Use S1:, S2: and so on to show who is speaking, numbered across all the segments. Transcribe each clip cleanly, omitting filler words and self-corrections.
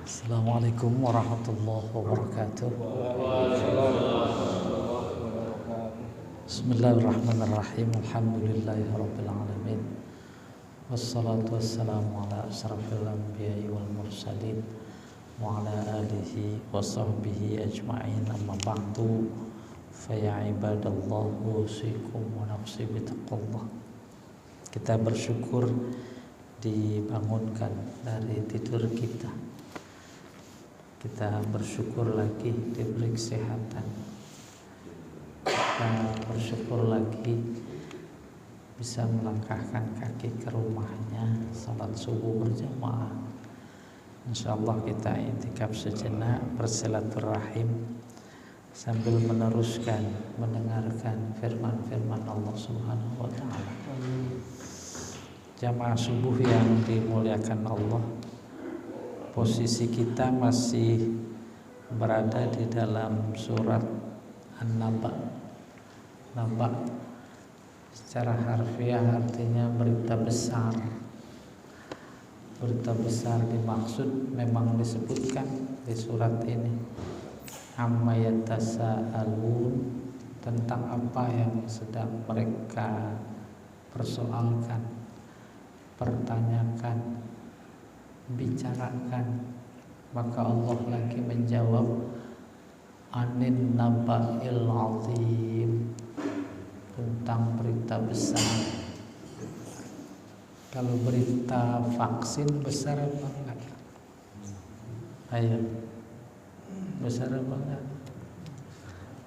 S1: Assalamualaikum warahmatullahi wabarakatuh. Bismillahirrahmanirrahim. Alhamdulillahirabbil alamin. Wassalatu wassalamu ala asyrafil anbiya'i wal mursalin wa ala alihi wa sahbihi ajma'in. Amma ba'du. Fa ya ibadallah, usikum wa nafsi bitaqwallah. Kita bersyukur dibangunkan dari tidur kita. Kita bersyukur lagi diberi kesehatan. Kita bersyukur lagi bisa melangkahkan kaki ke rumahnya, salat subuh berjamaah. Insyaallah kita i'tikaf sejenak bersilaturahim sambil meneruskan mendengarkan firman-firman Allah Subhanahu wa taala. Jamaah subuh yang dimuliakan Allah, posisi kita masih berada di dalam surat An-Naba. Naba secara harfiah artinya berita besar. Berita besar dimaksud memang disebutkan di surat ini. Amma yatasaalun, tentang apa yang sedang mereka persoalkan, pertanyakan, bicarakan. Maka Allah lagi menjawab anin naba'il azim, tentang berita besar. Kalau berita vaksin besar apa enggak? Ayo, besar apa enggak?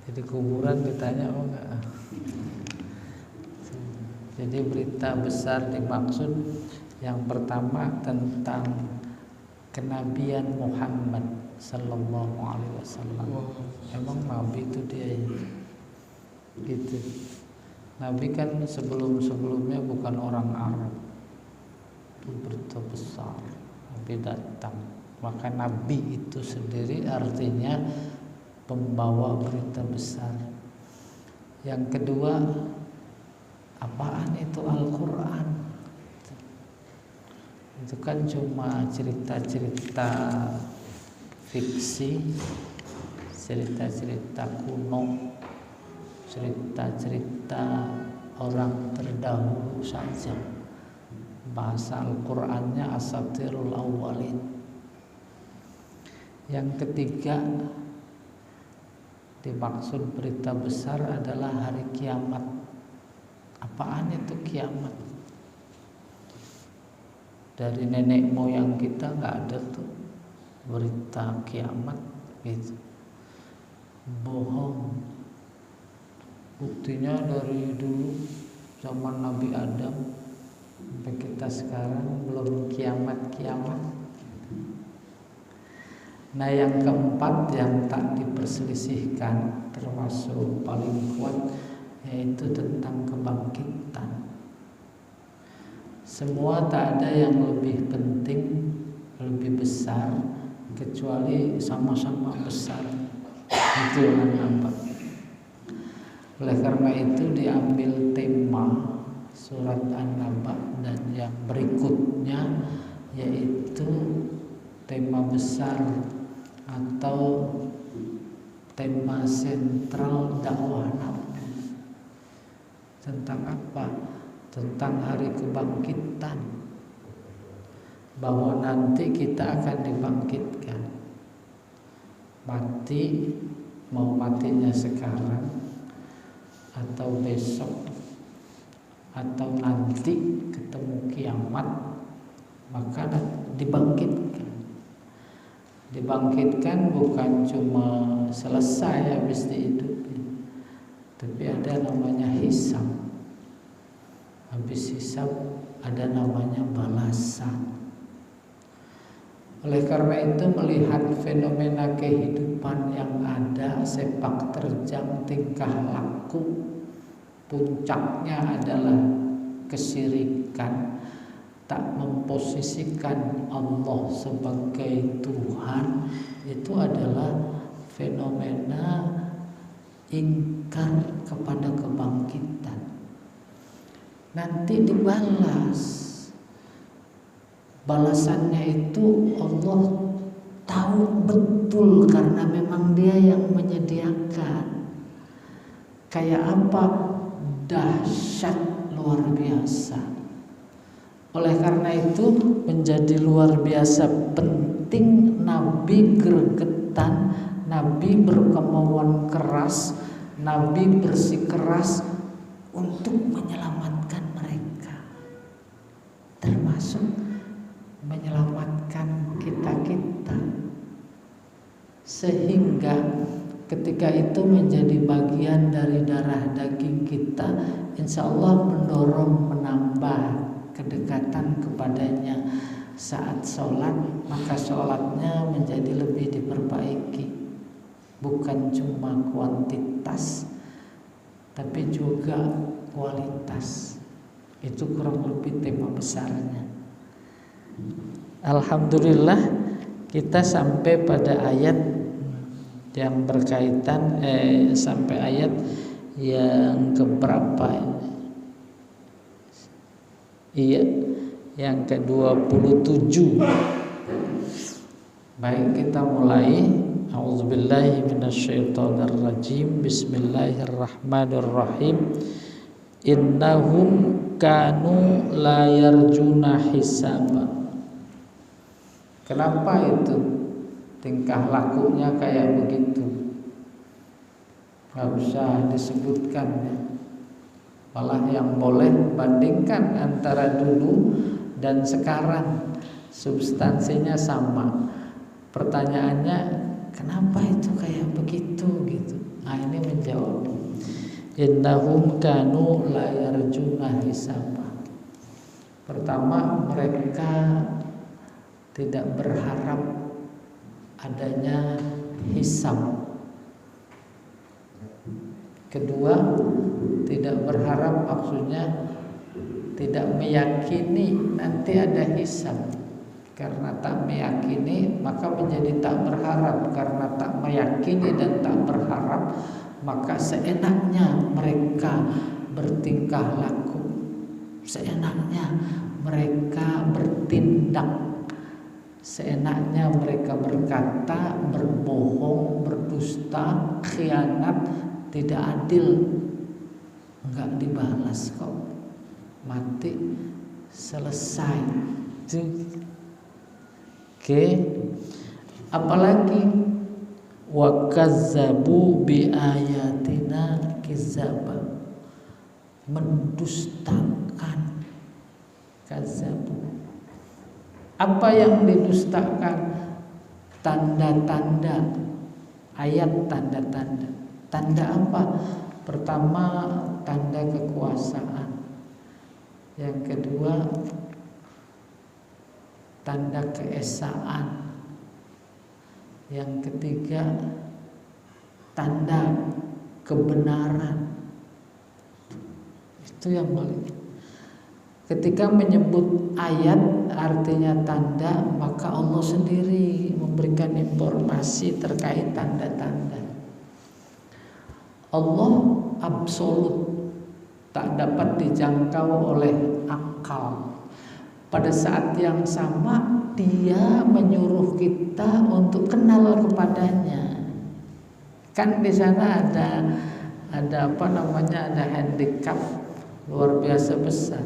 S1: Jadi kuburan ditanya apa enggak? Jadi berita besar dimaksud yang pertama tentang kenabian Muhammad sallallahu alaihi wasallam. Emang nabi itu dia gitu. Nabi kan sebelum-sebelumnya bukan orang Arab. Itu berita besar. Nabi datang. Maka nabi itu sendiri artinya pembawa berita besar. Yang kedua, apaan itu Al-Quran? Itu kan cuma cerita-cerita fiksi, cerita-cerita kuno, cerita-cerita orang terdahulu saja. Bahasa Al-Qur'annya asatirul awwalin. Yang ketiga, dimaksud berita besar adalah hari kiamat. Apaan itu kiamat? Dari nenek moyang kita nggak ada tuh berita kiamat gitu. Bohong. Buktinya dari dulu zaman Nabi Adam sampai kita sekarang belum kiamat-kiamat. Nah, yang keempat yang tak diperselisihkan termasuk paling kuat yaitu tentang kebangkitan. Semua tak ada yang lebih penting, lebih besar kecuali sama-sama besar. Itu yang nampak. Oleh karena itu diambil tema surat An-Naba dan yang berikutnya yaitu tema besar atau tema sentral dakwah Nabi. Tentang apa? Tentang hari kebangkitan. Bahwa nanti kita akan dibangkitkan. Mati, mau matinya sekarang atau besok atau nanti ketemu kiamat, maka dibangkitkan. Dibangkitkan bukan cuma selesai habis dihidupi, tapi ada namanya hisab. Habis hisab ada namanya balasan. Oleh karena itu melihat fenomena kehidupan yang ada, sepak terjang, tingkah laku, puncaknya adalah kesyirikan, tak memposisikan Allah sebagai Tuhan, itu adalah fenomena ingkar kepada kebangkitan. Nanti dibalas. Balasannya itu Allah tahu betul karena memang dia yang menyediakan. Kayak apa? Dahsyat, luar biasa. Oleh karena itu menjadi luar biasa penting Nabi gregetan, Nabi berkemauan keras, Nabi bersikeras untuk menyelamatkan mereka, termasuk menyelamatkan kita-kita, sehingga ketika itu menjadi bagian dari darah daging kita, insya Allah mendorong, menambah kedekatan kepadanya. Saat sholat, maka sholatnya menjadi lebih diperbaiki, bukan cuma kuantitas tapi juga kualitas. Itu kurang lebih tema besarnya. Alhamdulillah kita sampai pada ayat yang berkaitan sampai ayat yang keberapa? Iya, yang ke-27. Baik, kita mulai. A'udzubillahi minasyaitonirrajim. Bismillahirrahmanirrahim. Innahum kanu la yarjuna hisaba. Kenapa itu tingkah lakunya kayak begitu? Gak usah disebutkan ya. Malah yang boleh bandingkan antara dulu dan sekarang, substansinya sama. Pertanyaannya, kenapa itu kayak begitu gitu? Nah, ini menjawab. Innahum kanu la yarjuna hisaba. Pertama, mereka tidak berharap adanya hisab. Kedua, tidak berharap, maksudnya tidak meyakini nanti ada hisab. Karena tak meyakini maka menjadi tak berharap. Karena tak meyakini dan tak berharap, maka seenaknya mereka bertingkah laku, seenaknya mereka bertindak, seenaknya mereka berkata, berbohong, berdusta, khianat, tidak adil. Enggak dibalas kok, mati selesai. Oke. Apalagi wa kazzabu bi ayatina kizaba, mendustakan. Kazzabu, apa yang didustakan? Tanda-tanda, ayat tanda-tanda. Tanda apa? Pertama, tanda kekuasaan. Yang kedua, tanda keesaan. Yang ketiga, tanda kebenaran. Itu yang paling. Ketika menyebut ayat artinya tanda, maka Allah sendiri memberikan informasi terkait tanda-tanda. Allah absolut, tak dapat dijangkau oleh akal. Pada saat yang sama Dia menyuruh kita untuk kenal kepadanya. Kan di sana ada apa namanya, ada handicap luar biasa besar.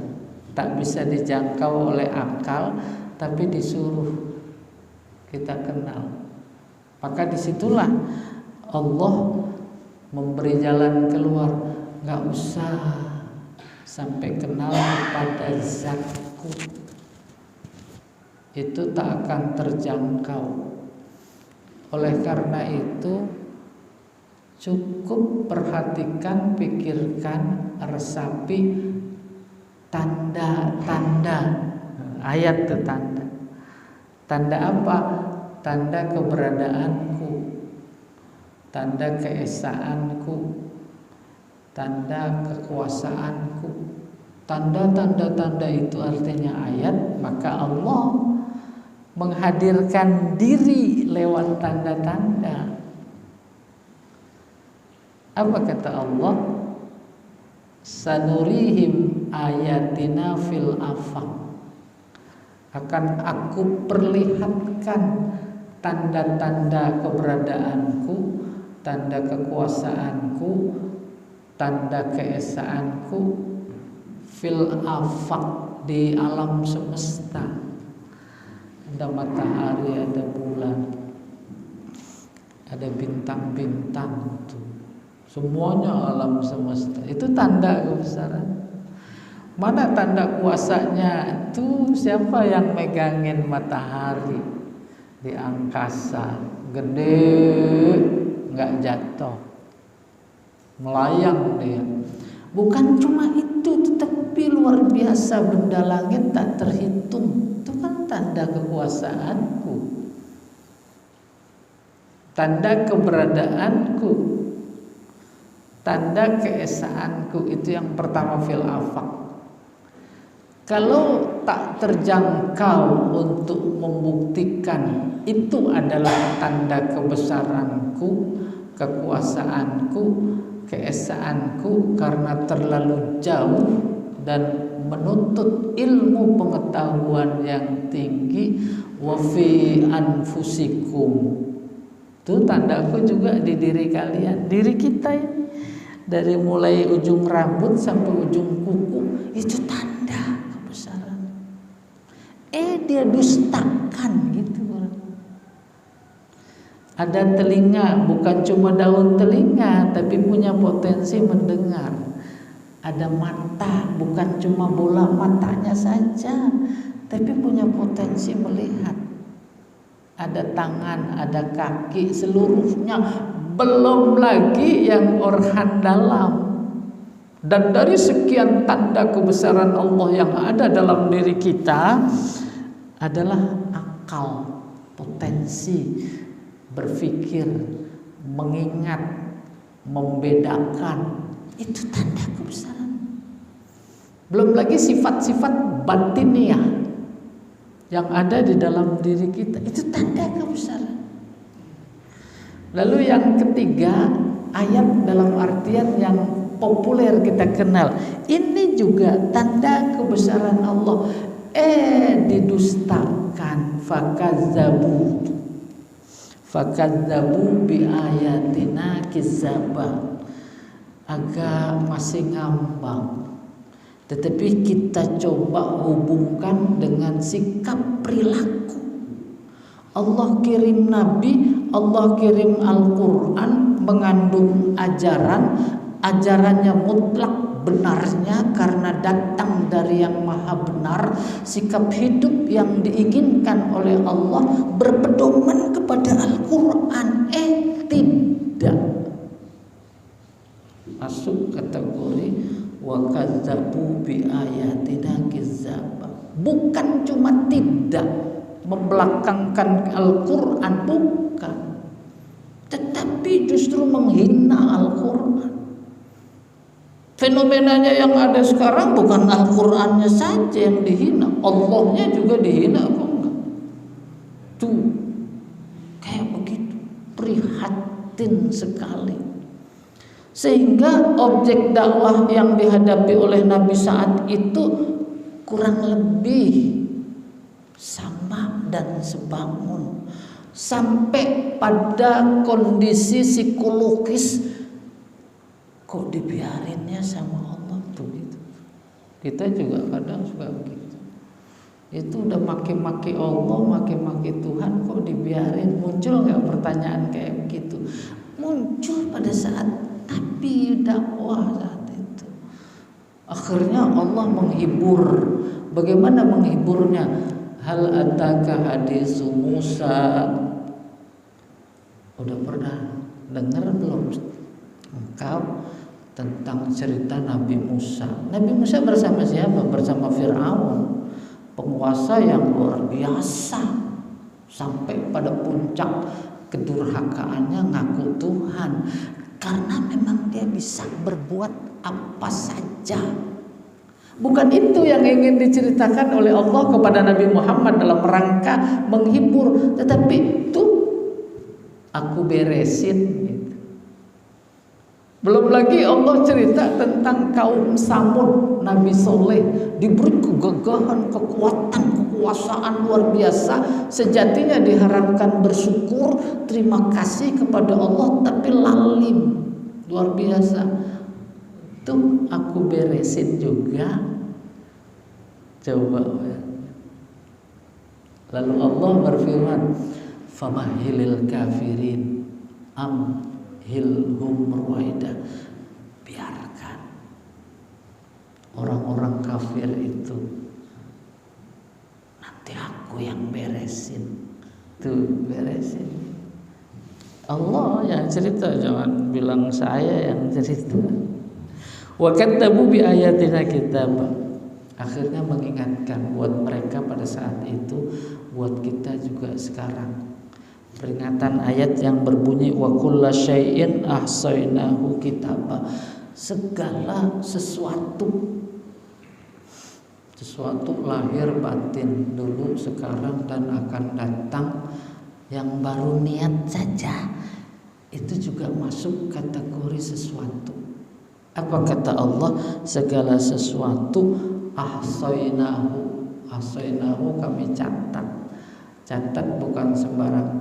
S1: Tak bisa dijangkau oleh akal, tapi disuruh kita kenal. Maka disitulah Allah memberi jalan keluar. Gak usah sampai kenal kepada zatku, itu tak akan terjangkau. Oleh karena itu cukup perhatikan, pikirkan, resapi tanda-tanda. Ayat itu tanda. Tanda apa? Tanda keberadaanku, tanda keesaanku, tanda kekuasaanku. Tanda-tanda itu artinya ayat. Maka Allah menghadirkan diri lewat tanda-tanda. Apa kata Allah? Sanurihim ayatina fil afaq. Akan aku perlihatkan tanda-tanda keberadaanku, tanda kekuasaanku, tanda keesaanku fil afaq, di alam semesta. Ada matahari, ada bulan, ada bintang-bintang, semuanya alam semesta. Itu tanda kebesaran. Mana tanda kuasanya? Itu siapa yang megangin matahari di angkasa, gede, nggak jatuh, melayang dia. Bukan cuma itu, tetapi luar biasa, benda langit tak terhitung. Itu kan tanda kekuasaanku, tanda keberadaanku, tanda keesaanku. Itu yang pertama, fil afaq. Kalau tak terjangkau untuk membuktikan itu adalah tanda kebesaranku, kekuasaanku, keesaanku, karena terlalu jauh dan menuntut ilmu pengetahuan yang tinggi. Wa fi anfusikum, itu tandaku juga di diri kalian, diri kita ini, dari mulai ujung rambut sampai ujung kuku, itu tanda kebesaran. Dia dustakan gitu. Ada telinga, bukan cuma daun telinga, tapi punya potensi mendengar. Ada mata, bukan cuma bola matanya saja, tapi punya potensi melihat. Ada tangan, ada kaki, seluruhnya. Belum lagi yang organ dalam. Dan dari sekian tanda kebesaran Allah yang ada dalam diri kita adalah akal, potensi berpikir, mengingat, membedakan. Itu tanda kebesaran. Belum lagi sifat-sifat batiniah yang ada di dalam diri kita, itu tanda kebesaran. Lalu yang ketiga, ayat dalam artian yang populer kita kenal, ini juga tanda kebesaran Allah. Didustakan, fakadzabu bi ayatina kizzaba. Agak masih ngambang, tetapi kita coba hubungkan dengan sikap perilaku. Allah kirim Nabi, Allah kirim Al-Quran, mengandung ajaran. Ajarannya mutlak benarnya karena datang dari yang maha benar. Sikap hidup yang diinginkan oleh Allah berpedoman kepada Al-Quran. Tidak masuk kategori wa kadzabu bi ayatina kizzaba. Bukan cuma tidak membelakangkan Al-Quran, bukan, tetapi justru menghina Al-Quran. Fenomenanya yang ada sekarang bukan Al-Qurannya saja yang dihina, Allahnya juga dihina, kok enggak? Tuh, kayak begitu, prihatin sekali. Sehingga objek dakwah yang dihadapi oleh Nabi saat itu kurang lebih sama dan sebangun, sampai pada kondisi psikologis, kok dibiarinnya sama Allah tuh gitu. Kita juga kadang suka begitu. Itu udah maki-maki Allah, maki-maki Tuhan, kok dibiarin? Muncul nggak pertanyaan kayak begitu? Muncul pada saat Nabi dakwah saat itu. Akhirnya Allah menghibur. Bagaimana menghiburnya? Hal ataka hadisu Musa. Udah pernah dengar belum engkau tentang cerita Nabi Musa? Nabi Musa bersama siapa? Bersama Fir'aun, penguasa yang luar biasa, sampai pada puncak kedurhakaannya ngaku Tuhan, karena memang dia bisa berbuat apa saja. Bukan itu yang ingin diceritakan oleh Allah kepada Nabi Muhammad dalam rangka menghibur, tetapi tuh aku beresin gitu. Belum lagi Allah cerita tentang kaum Samud, Nabi Soleh diberi kegagahan, kekuatan, kekuasaan luar biasa. Sejatinya diharapkan bersyukur, terima kasih kepada Allah, tapi lalim luar biasa. Tuh aku beresin juga. Coba. Lalu Allah berfirman, famahilil kafirin amhilhum ruwaida. Biarkan orang-orang kafir itu, nanti aku yang beresin. Tuh beresin. Allah yang cerita, jangan bilang saya yang cerita. Wa kadzabu bi ayatina kitab. Akhirnya mengingatkan buat mereka pada saat itu, buat kita juga sekarang. Peringatan ayat yang berbunyi wa kullu syai'in ahsainahu kitaba. Segala sesuatu lahir batin, dulu, sekarang, dan akan datang, yang baru niat saja itu juga masuk kategori sesuatu. Apa kata Allah? Segala sesuatu ahsainahu kami catat. Catat bukan sembarang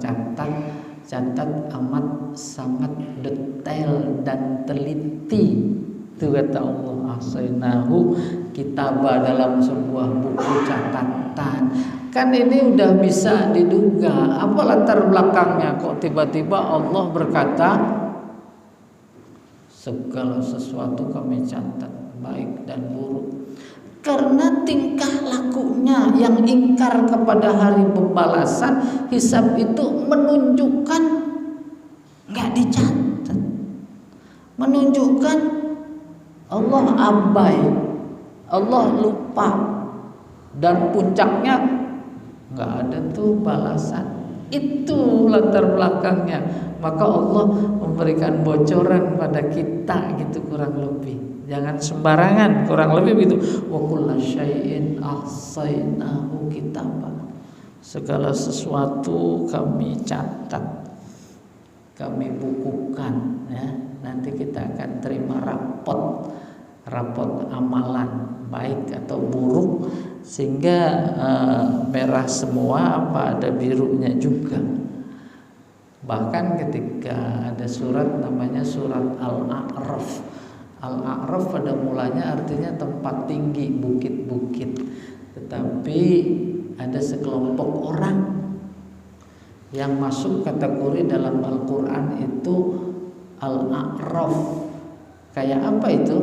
S1: catat amat sangat detail dan teliti. Itu kata Allah, ahsainahu kitabah, dalam sebuah buku catatan. Kan ini udah bisa diduga apa latar belakangnya, kok tiba-tiba Allah berkata segala sesuatu kami catat, baik dan buruk. Karena tingkah lakunya yang ingkar kepada hari pembalasan, hisab itu menunjukkan nggak dicatat, menunjukkan Allah abai, Allah lupa, dan puncaknya nggak ada tuh balasan. Itu latar belakangnya. Maka Allah memberikan bocoran pada kita gitu, kurang lebih. Jangan sembarangan, kurang lebih begitu. Wa kullu syai'in ahsainahu kitaba. Segala sesuatu kami catat, kami bukukan, ya. Nanti kita akan terima rapot amalan baik atau buruk, sehingga merah semua apa ada birunya juga. Bahkan ketika ada surat namanya surat Al-A'raf. Al-A'raf pada mulanya artinya tempat tinggi, bukit-bukit. Tetapi ada sekelompok orang yang masuk kategori dalam Al-Quran itu Al-A'raf. Kayak apa itu?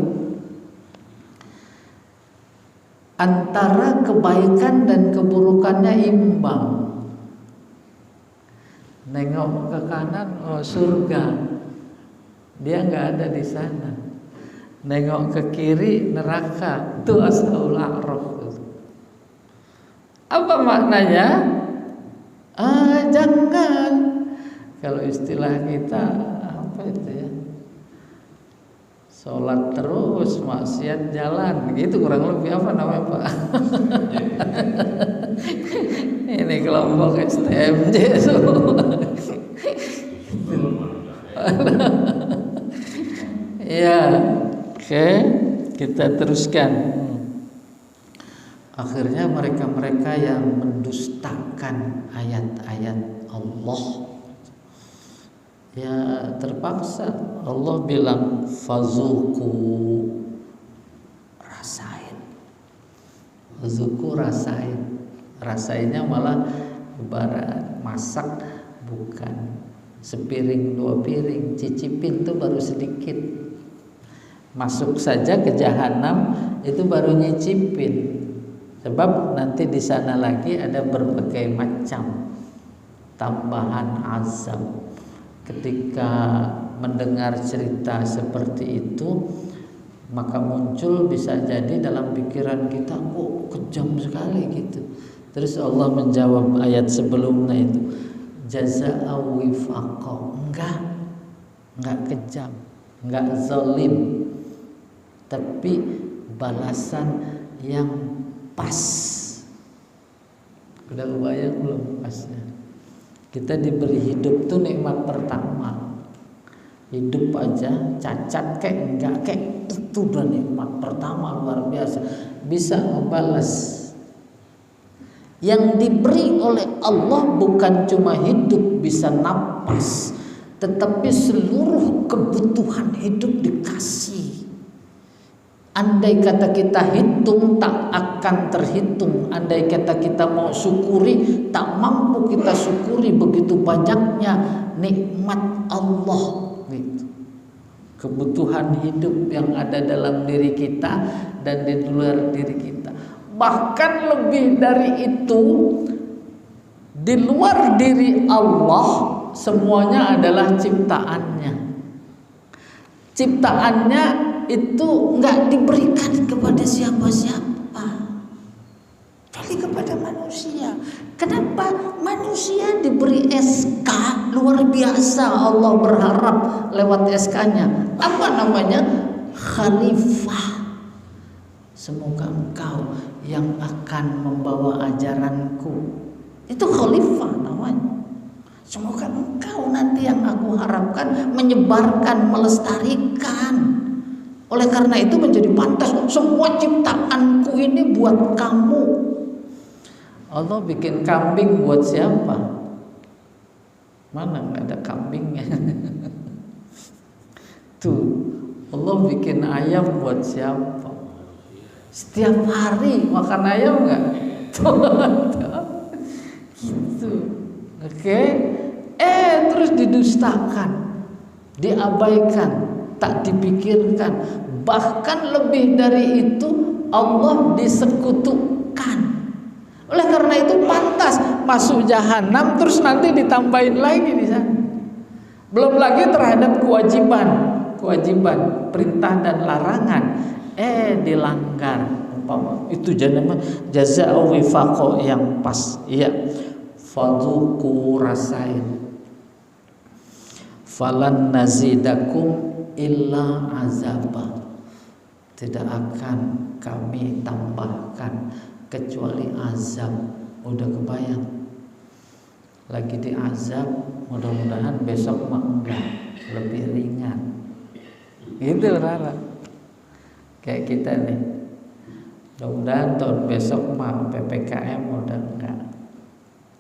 S1: Antara kebaikan dan keburukannya imbang. Nengok ke kanan, oh surga, dia nggak ada di sana. Nengok ke kiri, neraka. Itu ashabul a'raf. Apa maknanya? Jangan. Kalau istilah kita apa itu ya? Sholat terus, maksiat jalan, gitu kurang lebih. Apa namanya Pak? Ini kelompok STMJ ya, oke, kita teruskan. Akhirnya mereka-mereka yang mendustakan ayat-ayat Allah, ya terpaksa. Allah bilang fazuku, rasain. Fazuku, rasain. Rasainnya malah ibarat masak, bukan sepiring dua piring, cicipin tuh baru sedikit. Masuk saja ke jahanam itu baru nyicipin. Sebab nanti di sana lagi ada berbagai macam tambahan azab. Ketika mendengar cerita seperti itu, maka muncul bisa jadi dalam pikiran kita, kok kejam sekali gitu. Terus Allah menjawab ayat sebelumnya itu, jazaa'a wifaqa. Enggak kejam, enggak zalim, tapi balasan yang pas. Udah kebayang belum pasnya? Kita diberi hidup tuh nikmat pertama. hidup aja, cacat kek enggak kek, itu udah nikmat pertama luar biasa, bisa membalas. Yang diberi oleh Allah bukan cuma hidup, bisa napas, tetapi seluruh kebutuhan hidup dikasih. Andai kata kita hitung tak akan terhitung. Andai kata kita mau syukuri tak mampu kita syukuri, begitu banyaknya nikmat Allah gitu. Kebutuhan hidup yang ada dalam diri kita dan di luar diri kita. Bahkan lebih dari itu, di luar diri Allah semuanya adalah ciptaannya. Ciptaannya itu nggak diberikan kepada siapa-siapa, kecuali kepada manusia. Kenapa? Manusia diberi SK luar biasa. Allah berharap lewat SK-nya apa namanya? Khalifah. Semoga engkau yang akan membawa ajaranku. Itu khalifah namanya. Semoga engkau nanti yang aku harapkan menyebarkan, melestarikan. Oleh karena itu menjadi pantas semua ciptaanku ini buat kamu. Allah bikin kambing buat siapa? Mana nggak ada kambingnya? Tuh, Allah bikin ayam buat siapa? Setiap hari makan ayam nggak? Gitu. Oke. Terus didustakan, diabaikan, tak dipikirkan. Bahkan lebih dari itu Allah disekutukan. Oleh karena itu pantas masuk jahanam, terus nanti ditambahin lagi di sana. Belum lagi terhadap kewajiban perintah dan larangan dilanggar. Itu jazaa'u wifaqo yang pas. Iya. Fadzuqu rasain. Falan nazidakum illa azaba. Tidak akan kami tambahkan kecuali azab. Udah kebayang lagi diazab, mudah-mudahan besok mah enggak, lebih ringan gitu Rara. Kayak kita nih, mudah-mudahan tahun besok mah PPKM udah enggak,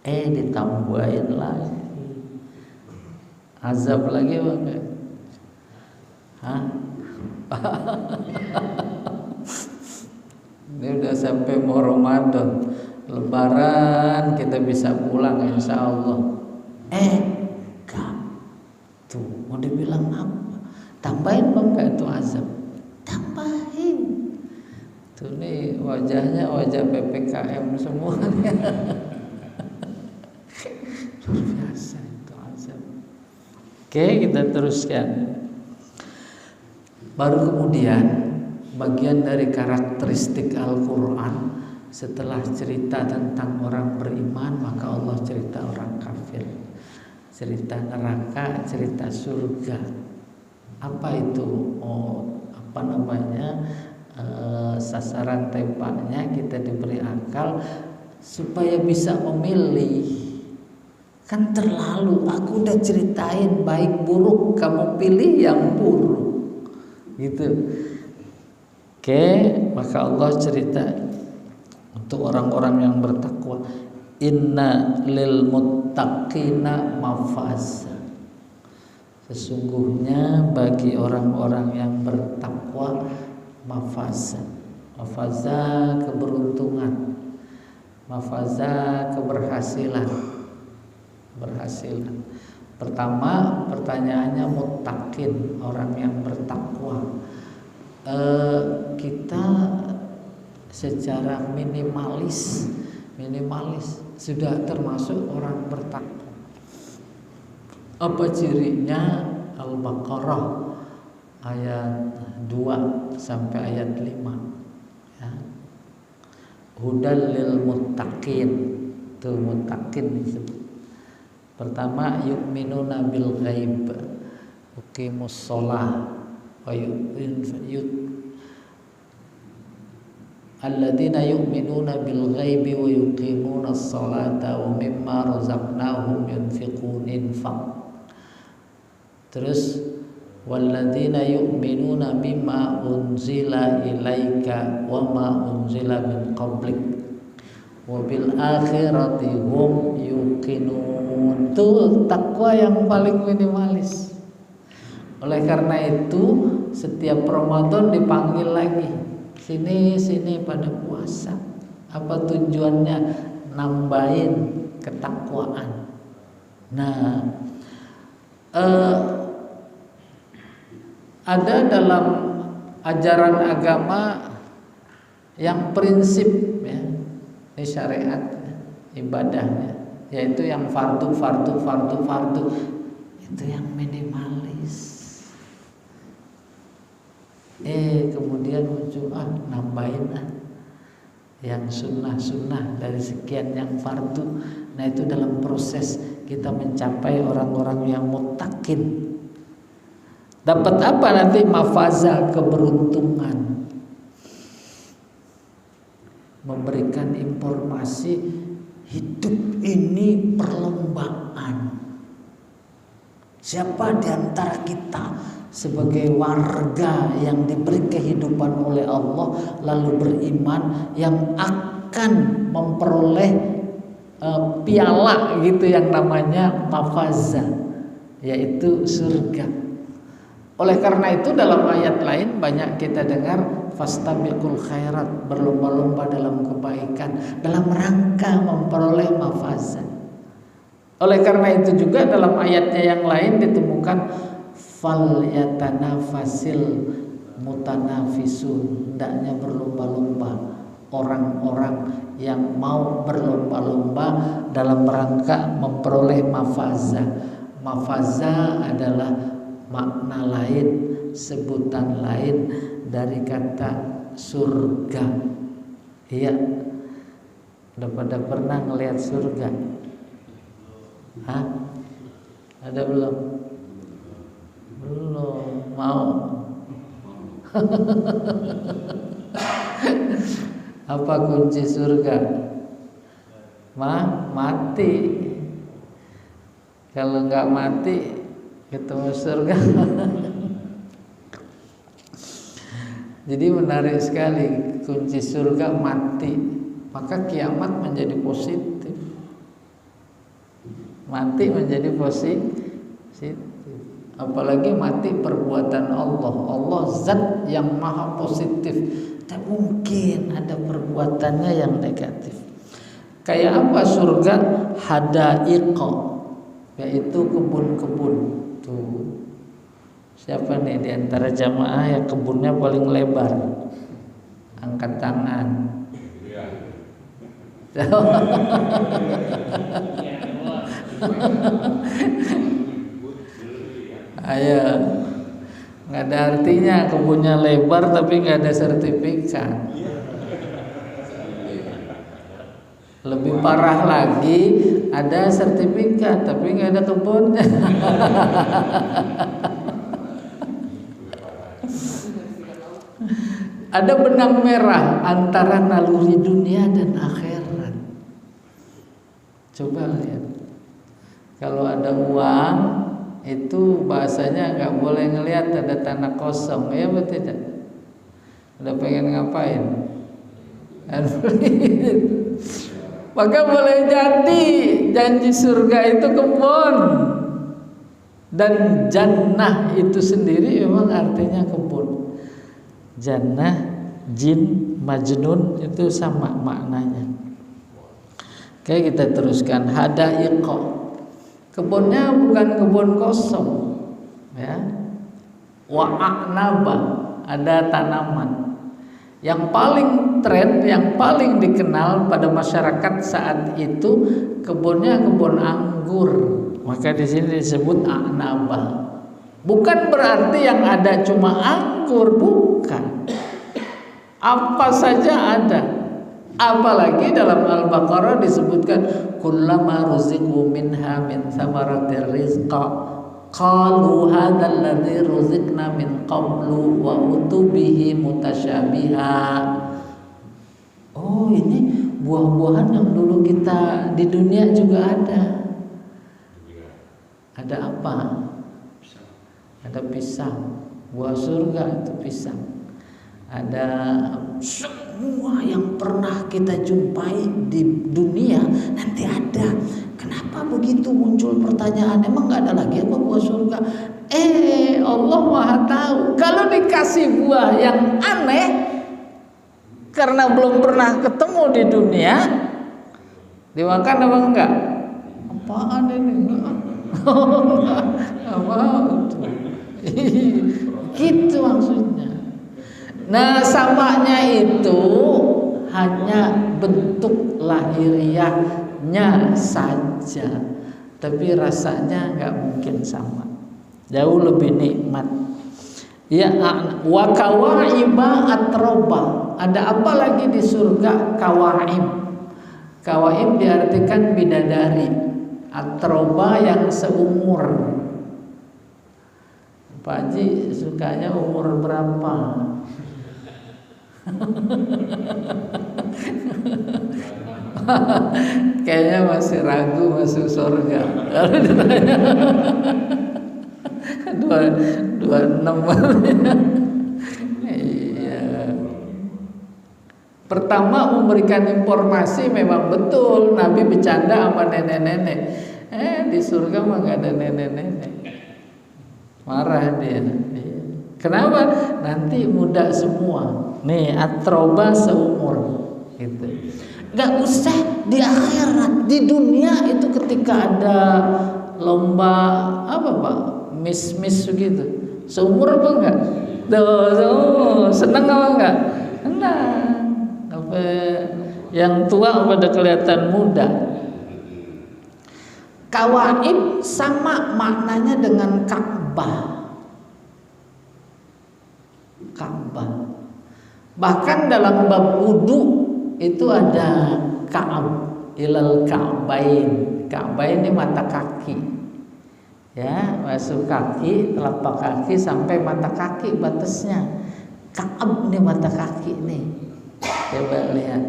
S1: ditambahin lagi azab lagi bang. Ini udah sampai mau Ramadan, Lebaran kita bisa pulang insya Allah. Enggak. Tuh mau dibilang apa? Tambahin bang gak itu azab? Tambahin. Tuh nih wajahnya wajah PPKM semuanya. Luar biasa itu azab. Oke, kita teruskan. Baru kemudian bagian dari karakteristik Al-Quran, setelah cerita tentang orang beriman, maka Allah cerita orang kafir, cerita neraka, cerita surga. Apa itu? Sasaran tembaknya kita diberi akal supaya bisa memilih. Kan terlalu, aku udah ceritain baik buruk, kamu pilih yang buruk gitu. Oke, maka Allah cerita untuk orang-orang yang bertakwa, inna lil muttaqina mafaza. Sesungguhnya bagi orang-orang yang bertakwa mafaza. Mafaza keberuntungan, mafaza keberhasilan. Pertama pertanyaannya muttaqin, orang yang bertakwa. Kita secara minimalis sudah termasuk orang bertakwa. Apa cirinya? Al-Baqarah ayat 2 sampai ayat 5 ya. Hudal lil muttaqin, tuh muttaqin disebut. Pertama yu'minuna bil ghaib, uqimus shalah wa alladzina yu'minuna bil ghaibi wa yuqimunas sholata wa mimma razaqnahum yunfiqun infaq. Terus walladzina yu'minuna bima unzila ilaika wa ma unzila min qablik wa bil akhirati hum yuqinun. Itu takwa yang paling minimalis. Oleh karena itu setiap Ramadan dipanggil lagi, sini pada puasa. Apa tujuannya? Nambahin ketakwaan. Nah, ada dalam ajaran agama yang prinsip ya, di syariat ibadahnya, yaitu yang fardu itu yang minimalis. Kemudian muncul nambahin yang sunnah dari sekian yang fardu. Nah, itu dalam proses kita mencapai orang-orang yang muttaqin. Dapat apa nanti? Mafaza, keberuntungan. Memberikan informasi hidup ini perlombaan. Siapa di antara kita sebagai warga yang diberi kehidupan oleh Allah lalu beriman yang akan memperoleh piala gitu yang namanya mafaza, yaitu surga. Oleh karena itu dalam ayat lain banyak kita dengar fastabiqul khairat, berlomba-lomba dalam kebaikan dalam rangka memperoleh mafaza. Oleh karena itu juga dalam ayatnya yang lain ditemukan fal yatanafasil mutanafisun, hendaknya berlomba-lomba orang-orang yang mau berlomba-lomba dalam rangka memperoleh mafaza. Mafaza adalah makna lain, sebutan lain dari kata surga. Iya, udah pada pernah ngelihat surga? Hah? Ada belum? Belum. Mau? Apa kunci surga? Mati. Kalau nggak mati ketemu surga. Jadi menarik sekali, kunci surga mati, maka kiamat menjadi positif. Mati menjadi positif. Apalagi mati perbuatan Allah. Allah zat yang maha positif. Tak mungkin ada perbuatannya yang negatif. Kayak apa surga? Hadaiqa, yaitu kebun-kebun. Tuh. Siapa nih di antara jamaah yang kebunnya paling lebar? Angkat tangan. Ayo, nggak ada artinya kebunnya lebar tapi nggak ada sertifikat. Lebih parah lagi, ada sertifikat tapi nggak ada kebunnya. Ada benang merah antara naluri dunia dan akhirat. Coba lihat, kalau ada uang itu bahasanya nggak boleh ngelihat ada tanah kosong, ya betul tidak? Udah pengen ngapain? Maka boleh jadi janji surga itu kebun, dan jannah itu sendiri memang artinya kebun. Jannah, jin, majnun itu sama maknanya. Oke, kita teruskan. Hadaiqa, kebunnya bukan kebun kosong, ya. Wa a'naba, ada tanaman. Yang paling tren, yang paling dikenal pada masyarakat saat itu kebunnya kebun anggur. Maka di sini disebut a'naba. Bukan berarti yang ada cuma anggur, bukan. Apa saja ada. Apalagi dalam Al-Baqarah disebutkan kullama ruziqu minha min thamaratir rizqa qalu hadzal ladzi ruziqna min qablu wa utubihi mutasyabiha. Oh, ini buah-buahan yang dulu kita di dunia juga ada. Ada apa? ada pisang, buah surga itu pisang. Ada semua yang pernah kita jumpai di dunia nanti ada. Kenapa begitu muncul pertanyaan? Emang nggak ada lagi apa buah surga? Allah Maha tahu. Kalau dikasih buah yang aneh karena belum pernah ketemu di dunia, dimakan apa enggak? Apaan ini? Apa? Gitu maksudnya. Nah, samanya itu hanya bentuk lahiriahnya saja, tapi rasanya nggak mungkin sama, jauh lebih nikmat. Ya, wa kawaiba atroba. Ada apa lagi di surga? Kawaib. Kawaib diartikan bidadari, atroba yang seumur. Pak Haji sukanya umur berapa? Kayaknya masih ragu masuk surga. Kalau ditanya 26. Iya. Pertama memberikan informasi memang betul Nabi bercanda sama nenek-nenek. Di surga mah gak ada nenek-nenek. Marah dia. Kenapa? Nanti muda semua. Nih, atroba seumur gitu. Gak usah di akhirat, di dunia itu ketika ada lomba apa Pak? Miss gitu. Seumur apa enggak? Seneng apa enggak? Senang. Apa yang tua pada kelihatan muda. Kawaib sama maknanya dengan Ka'bah. Bahkan dalam bab wudu itu ada Ka'ab ilal Ka'bain. Ka'bain ini mata kaki. Ya, masuk kaki, telapak kaki sampai mata kaki batasnya. Ka'ab ini mata kaki nih. Coba lihat.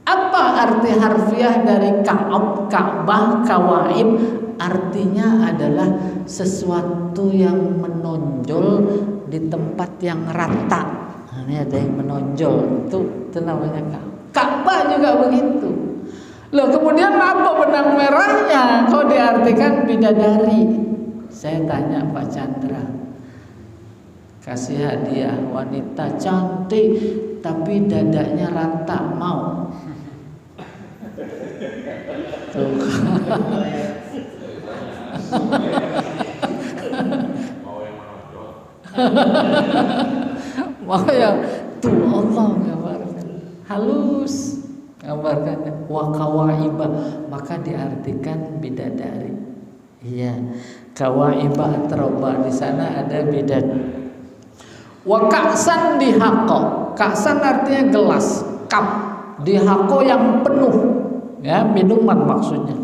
S1: Apa arti harfiah dari Ka'ab, Ka'bah, Kawaib? Artinya adalah sesuatu yang menonjol di tempat yang rata. Ini ada yang menonjol, itu namanya Ka'bah juga begitu. Loh, kemudian apa benang merahnya? Kau diartikan bidadari. Saya tanya Pak Chandra, kasih hadiah wanita cantik tapi dadanya rata, mau? Tuh. Mau yang tuh Allah gambarkan halus, gambarkannya wa kawaiba, maka diartikan bidadari. Iya, kawaiba atroba, di sana ada bidadari. Wa ka'san dihaqo, ka'san artinya gelas, kap, dihaqo yang penuh, ya minuman maksudnya.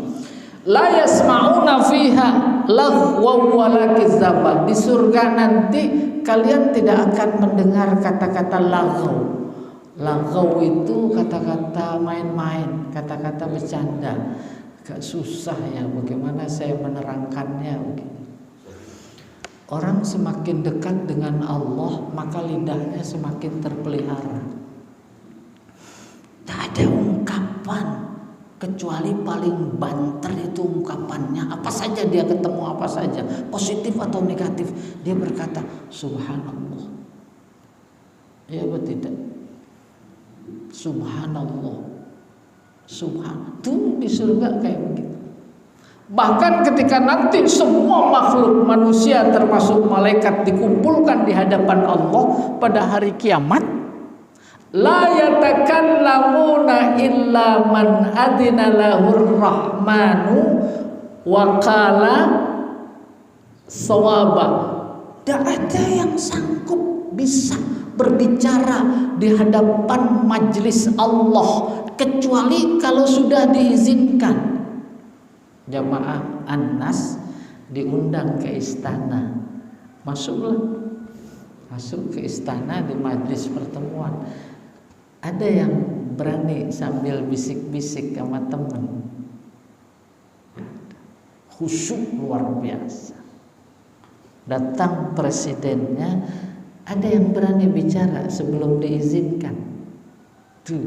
S1: La yasma'una fiha laghwa wala kizaba. Di surga nanti kalian tidak akan mendengar kata-kata laghaw. Laghaw itu kata-kata main-main, kata-kata bercanda. Agak susah ya bagaimana saya menerangkannya begini. Orang semakin dekat dengan Allah, maka lidahnya semakin terpelihara. Tak ada ungkapan kecuali paling banter itu ungkapannya. Apa saja dia ketemu, apa saja, positif atau negatif, dia berkata subhanallah. Ya apa tidak? Subhanallah. Subhanallah. Itu di surga kayak begitu. Bahkan ketika nanti semua makhluk manusia termasuk malaikat dikumpulkan di hadapan Allah pada hari kiamat, la yatakallamuna illa man adina lahur rahmanu wa qala shawaba. Tidak ada yang sanggup bisa berbicara di hadapan majlis Allah kecuali kalau sudah diizinkan. Jamaah An-Nas diundang ke istana, masuklah, masuk ke istana di majlis pertemuan. Ada yang berani sambil bisik-bisik sama teman, khusyuk luar biasa. Datang presidennya, ada yang berani bicara sebelum diizinkan. Tuh.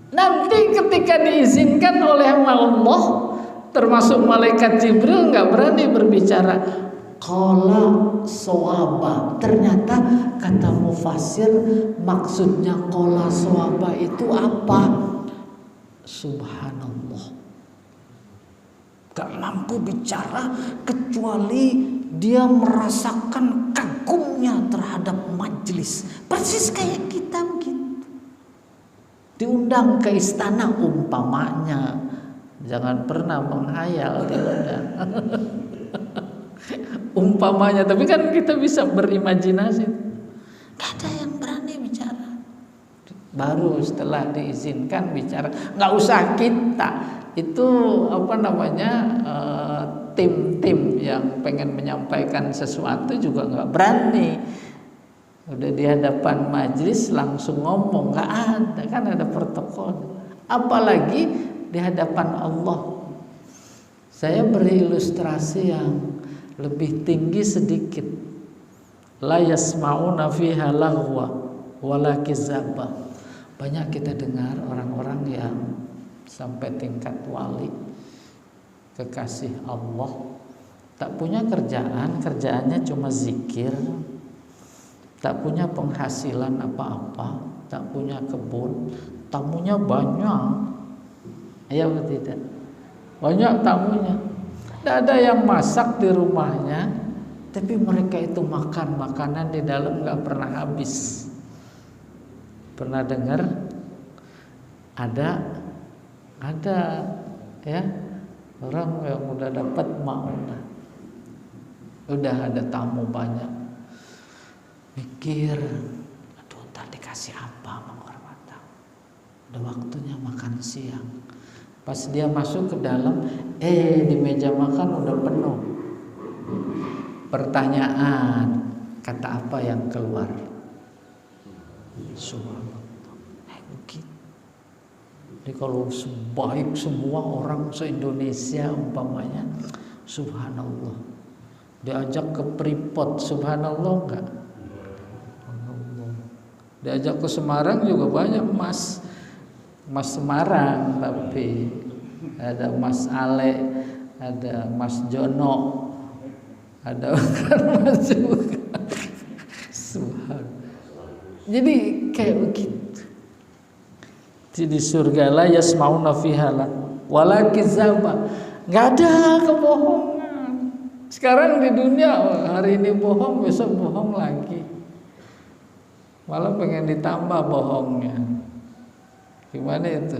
S1: Nanti ketika diizinkan oleh Allah, termasuk malaikat Jibril nggak berani berbicara. Qala shawaba. Ternyata kata mufasir, maksudnya qala shawaba itu apa? Subhanallah. Gak mampu bicara kecuali dia merasakan kagumnya terhadap majelis. Persis kayak kita begitu. Diundang ke istana umpamanya, jangan pernah menghayal diundang. Umpamanya, tapi kan kita bisa berimajinasi. Gak ada yang berani bicara. Baru setelah diizinkan bicara, nggak usah kita. Itu tim-tim yang pengen menyampaikan sesuatu juga nggak berani. Udah di hadapan majelis langsung ngomong, nggak ada, kan ada protokol. Apalagi di hadapan Allah. Saya beri ilustrasi yang lebih tinggi sedikit. La yasma'una fiha laghwa wala kizaba. Banyak kita dengar orang-orang yang sampai tingkat wali, kekasih Allah, tak punya kerjaan, kerjaannya cuma zikir, tak punya penghasilan apa-apa, tak punya kebun, tamunya banyak. Ya atau tidak? Banyak tamunya. Tidak ada yang masak di rumahnya, tapi mereka itu makan makanan di dalam nggak pernah habis. Pernah dengar? Ada ya orang yang udah dapat maunah, udah ada tamu banyak, mikir, aduh ntar dikasih apa sama orang tamu. Udah waktunya makan siang. Pas dia masuk ke dalam, di meja makan udah penuh. Pertanyaan, kata apa yang keluar? Subhanallah. Begitu. Jadi kalau sebaik semua orang se-Indonesia umpamanya, subhanallah. Diajak ke Freeport, subhanallah enggak? Diajak ke Semarang juga banyak Mas Semarang, tapi ada Mas Ale, ada Mas Jono, ada Mas juga. Jadi kayak begitu. Di surga la yasmauna fiha wala kizaba. Enggak ada kebohongan. Sekarang di dunia hari ini bohong, besok bohong lagi. Malah pengen ditambah bohongnya. Gimana itu?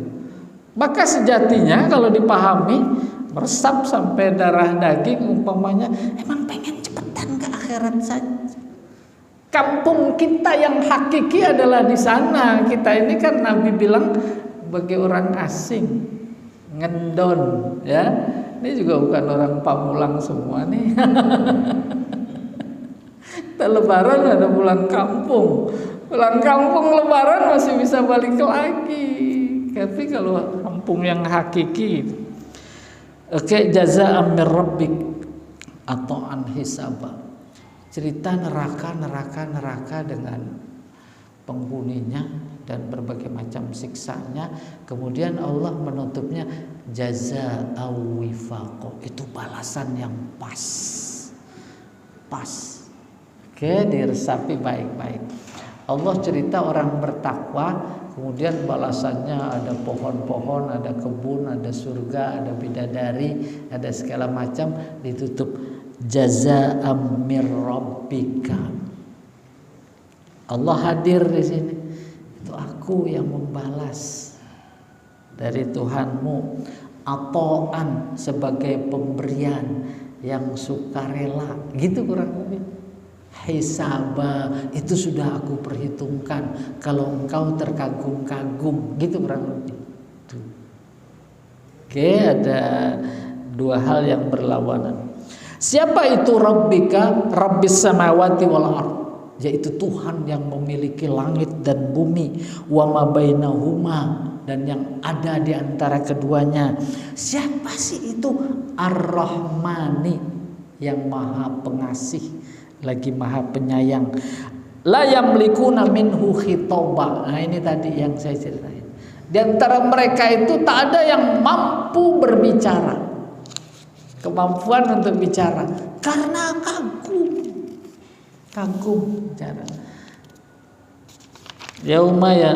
S1: Maka sejatinya kalau dipahami, meresap sampai darah daging umpamanya, emang pengen cepetan ke akhirat saja. Kampung kita yang hakiki adalah di sana. Kita ini kan Nabi bilang bagi orang asing, ngendon, ya. Ini juga bukan orang Pamulang semua nih. Kita lebaran ada pulang kampung. Pulang kampung lebaran masih bisa balik lagi. Tapi kalau kampung yang hakiki, jazaa'an min rabbik atau an hisaba. Cerita neraka dengan penghuninya dan berbagai macam siksanya. Kemudian Allah menutupnya jazaa'u wifaqo. Itu balasan yang pas. Diresapi baik-baik. Allah cerita orang bertakwa, kemudian balasannya ada pohon-pohon, ada kebun, ada surga, ada bidadari, ada segala macam, ditutup jazaa'am mir rabbika. Allah hadir di sini. Itu aku yang membalas dari Tuhanmu, atoan sebagai pemberian yang sukarela, gitu kurang lebih. Hisaba itu sudah aku perhitungkan kalau engkau terkagum-kagum, gitu kurang lebih. Ada dua hal yang berlawanan. Siapa itu Rabbika? Rabbis samawati wal ardh, yaitu Tuhan yang memiliki langit dan bumi, wa ma bainahuma, dan yang ada di antara keduanya. Siapa sih itu? Ar-Rahmani, yang maha pengasih lagi maha penyayang. La yamlikuna minhu khitoba. Nah ini tadi yang saya ceritain. Di antara mereka itu tak ada yang mampu berbicara, kemampuan untuk bicara, karena kagum bicara. Yauma ya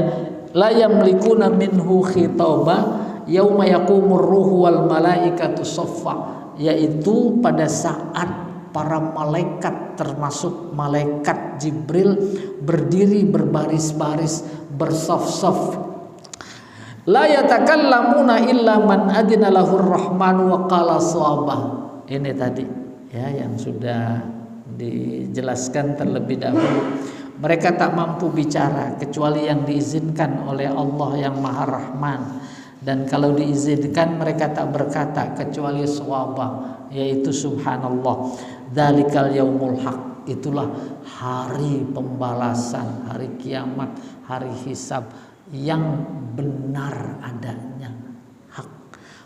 S1: la yamlikuna minhu khitoba yauma yaqumur ruhu wal malaikatu saffa, yaitu pada saat para malaikat termasuk malaikat Jibril berdiri berbaris-baris bersaf-saf. La yatakallamuna illa man adina lahur rahmanu wa qala shawabah. Ini tadi ya yang sudah dijelaskan terlebih dahulu. Mereka tak mampu bicara kecuali yang diizinkan oleh Allah yang Maha Rahman. Dan kalau diizinkan mereka tak berkata kecuali shawabah, yaitu subhanallah. Dzalikal yaumul haq, itulah hari pembalasan, hari kiamat, hari hisab yang benar adanya, hak.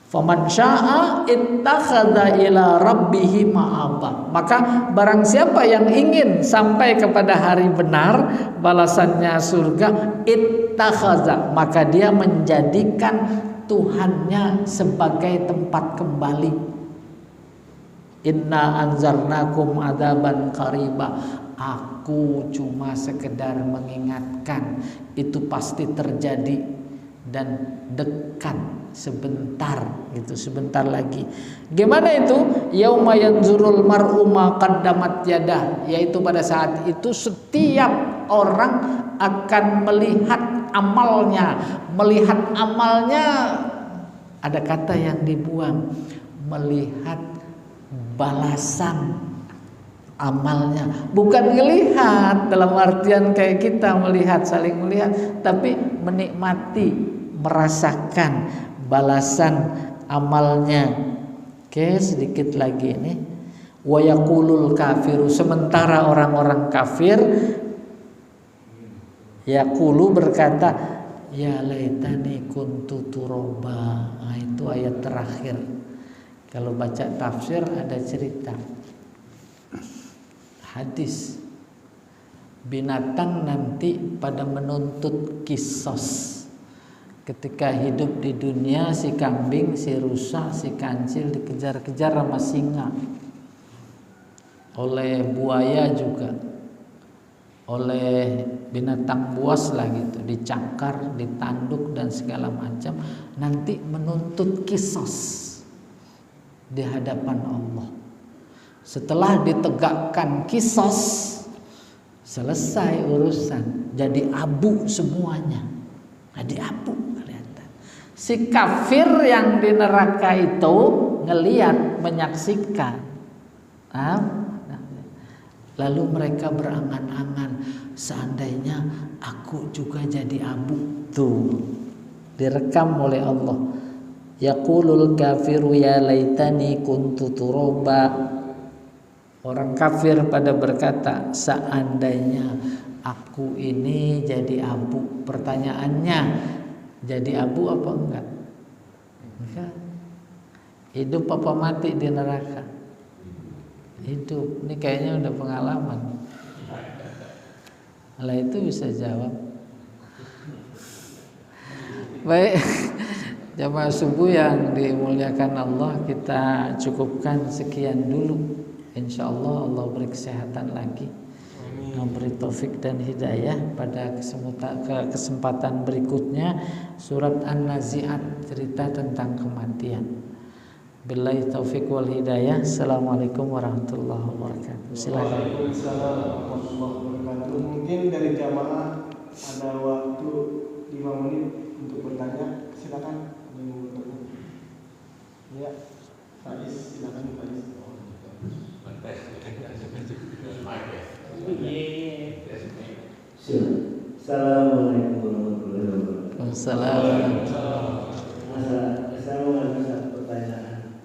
S1: Faman syaa ittakhadha ila rabbih ma'aba. Maka barang siapa yang ingin sampai kepada hari benar, balasannya surga, ittakhadha, maka dia menjadikan Tuhannya sebagai tempat kembali. Inna anzarnakum adzaban qariba. Aku cuma sekedar mengingatkan, itu pasti terjadi dan dekat, sebentar gitu, sebentar lagi. Gimana itu? Yauma yanzurul mar'u ma qaddamat yadah, yaitu pada saat itu setiap orang akan melihat amalnya. Melihat amalnya, ada kata yang dibuang, melihat balasan amalnya, bukan melihat dalam artian kayak kita melihat, saling melihat, tapi menikmati, merasakan balasan amalnya. Oke, sedikit lagi ini. Wa yaqulul kafiru, sementara orang-orang kafir yaqulu berkata, ya laitani kuntu turaba. Nah, itu ayat terakhir. Kalau baca tafsir ada cerita hadis binatang nanti pada menuntut kisos. Ketika hidup di dunia, si kambing, si rusa, si kancil dikejar-kejar sama singa, oleh buaya juga, oleh binatang buas lah gitu, dicakar, ditanduk dan segala macam, nanti menuntut kisos di hadapan Allah. Setelah ditegakkan kisos, selesai urusan, jadi abu semuanya, jadi abu kelihatan. Si kafir yang di neraka itu ngelihat, menyaksikan, lalu mereka berangan-angan, seandainya aku juga jadi abu. Tuh direkam oleh Allah. Yaqulul kafiru ya laitani kuntu turaba. Orang kafir pada berkata, seandainya aku ini jadi abu. Pertanyaannya, jadi abu apa enggak? Enggak. Hidup apa mati di neraka? Hidup. Ini kayaknya udah pengalaman. Lah itu bisa jawab. Baik. Jamaah subuh yang dimuliakan Allah, kita cukupkan sekian dulu. Insyaallah Allah beri kesehatan lagi, memberi taufik dan hidayah pada kesempatan berikutnya. Surat An-Nazi'at, cerita tentang kematian. Billahi taufik wal hidayah. Assalamualaikum warahmatullahi wabarakatuh. Silakan.
S2: Waalaikumsalam warahmatullahi wabarakatuh. Mungkin dari jamaah ada waktu 5 menit untuk bertanya. Silakan. Ya, Faiz, silakan Faiz.
S3: Assalamualaikum warahmatullahi wabarakatuh.
S1: Assalamualaikum.
S3: Saya mau ada satu pertanyaan.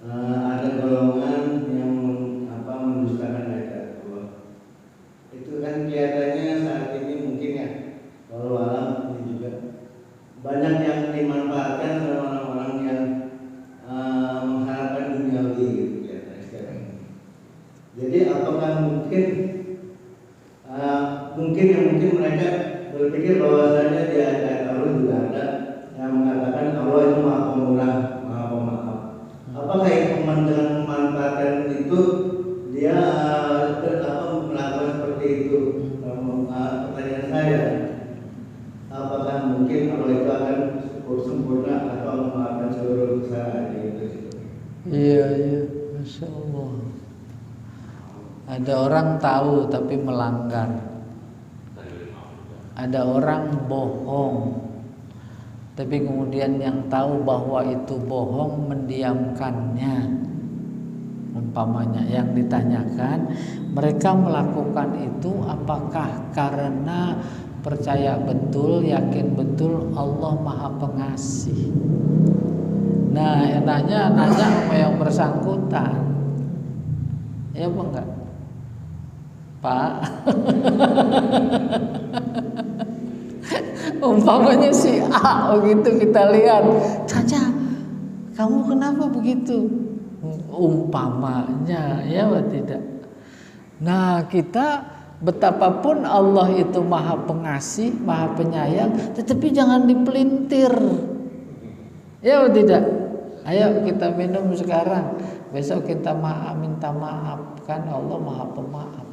S3: Ada golongan yang mendustakan ayat Allah. Itu kan kelihatannya saat ini mungkin ya, kalau alam ini juga banyak yang dimanfaatkan oleh orang-orang yang mengharapkan duniawi gitu kelihatannya sekarang. mungkin mereka berpikir bahwasanya di ayat Allah juga ada yang mengatakan Allah itu Maha Pemurah, Maha Pemaaf. Apakah dengan memanfaatkan itu dia melakukan seperti itu? Pertanyaan saya, apakah mungkin Allah itu akan sempurna atau memaafkan seluruh kesalahan itu?
S1: Iya, Masya Allah. Ada orang tahu tapi melanggar. Ada orang bohong, tapi kemudian yang tahu bahwa itu bohong mendiamkannya. Umpamanya yang ditanyakan, mereka melakukan itu apakah karena percaya betul, yakin betul Allah Maha Pengasih. Nah, nanya sama yang bersangkutan. Ya apa enggak? Pak. Umpamanya si A begitu kita lihat, Caca, kamu kenapa begitu? Umpamanya, ya atau tidak? Nah, kita betapapun Allah itu Maha Pengasih, Maha Penyayang, tetapi jangan dipelintir. Ya atau tidak? Ayo kita minum sekarang, besok kita minta maaf, kan Allah Maha Pemaaf.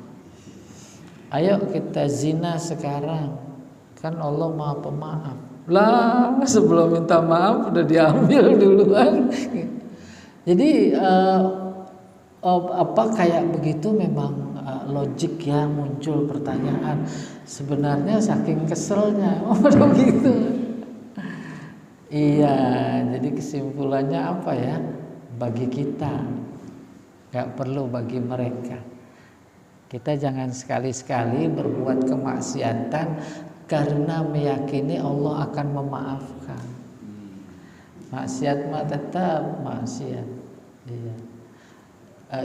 S1: Ayo kita zina sekarang, kan Allah Maha Pemaaf. Lah, sebelum minta maaf udah diambil duluan. Jadi kayak begitu memang logik ya, muncul pertanyaan. Sebenarnya saking keselnya, begitu. Iya, jadi kesimpulannya apa ya? Bagi kita, gak perlu bagi mereka. Kita jangan sekali-sekali berbuat kemaksiatan karena meyakini Allah akan memaafkan. Maksiat mah tetap maksiat. Iya.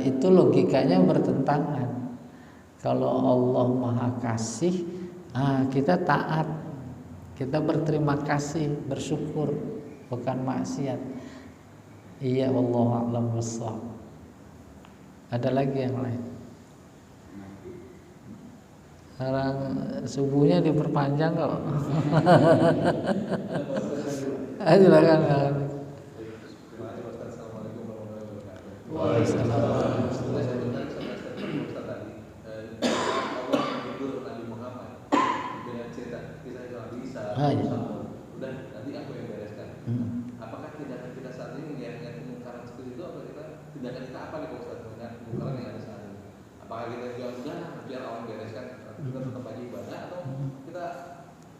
S1: Itu logikanya bertentangan. Kalau Allah Maha Kasih, kita taat, kita berterima kasih, bersyukur, bukan maksiat. Iya, wallahu a'lam bishawab. Ada lagi yang lain? Sekarang subuhnya diperpanjang kok. Silakan.
S4: Udah, nanti aku yang bereskan. Apakah tindakan kita saat ini melihat kemungkaran seperti itu, atau tindakan kita apa nih Pak Ustaz dengan kemungkaran yang ada saat ini? Apakah kita juga sudah biar Allah bereskan, kita tetap aja ibadah, atau kita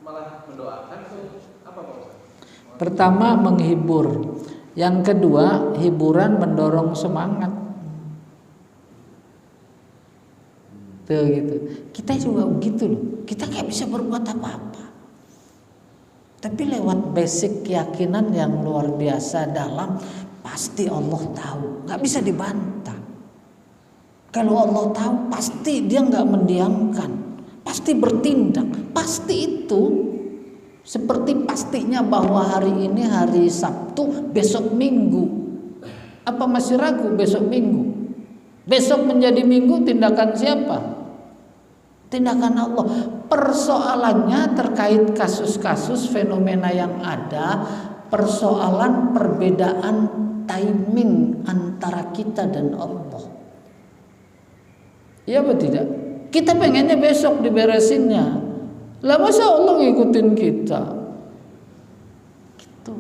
S4: malah mendoakan, atau apa Pak Ustaz?
S1: Pertama menghibur, yang kedua hiburan mendorong semangat. Tuh gitu. Kita juga begitu loh. Kita nggak bisa berbuat apa-apa. Tapi lewat basic keyakinan yang luar biasa dalam, pasti Allah tahu, nggak bisa dibantah. Kalau Allah tahu, pasti Dia nggak mendiamkan, pasti bertindak, pasti itu. Seperti pastinya bahwa hari ini hari Sabtu, besok Minggu. Apa masih ragu besok Minggu? Besok menjadi Minggu, tindakan siapa? Tindakan Allah. Persoalannya terkait kasus-kasus fenomena yang ada, persoalan perbedaan timing antara kita dan Allah. Iya atau tidak? Kita pengennya besok diberesinnya. Lah masa Allah ngikutin kita? Gitu.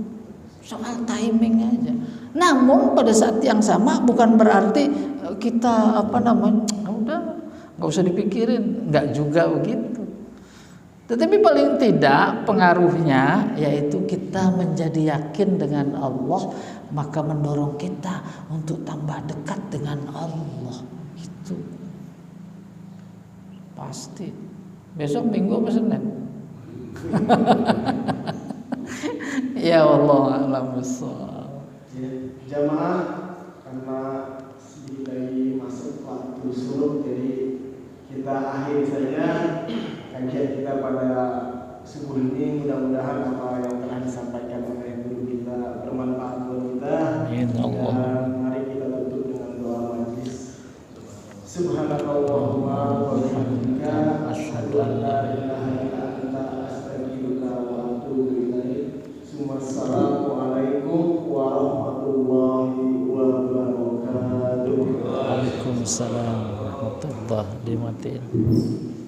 S1: Soal timing aja. Namun pada saat yang sama bukan berarti kita udah nggak usah dipikirin, nggak juga begitu. Tetapi paling tidak pengaruhnya yaitu kita menjadi yakin dengan Allah, maka mendorong kita untuk tambah dekat dengan Allah. Itu pasti. Besok Minggu apa Senin? Ya Allah a'lam bishawab.
S2: Jamaah, karena sedikit lagi masuk waktu subuh, jadi kita akhiri saja kajian kita pada subuh ini. Mudah-mudahan apa yang telah disampaikan oleh guru kita bermanfaat buat kita.
S1: Amin Allah.
S2: Dan mari kita tutup dengan doa majlis. Subhanakallahumma wa bihamdika asyhadu an la ilaha illa anta astaghfiruka wa atubu ilaik. Wassalamualaikum warahmatullahi wabarakatuh.
S1: Waalaikumsalam warahmatullahi wabarakatuh.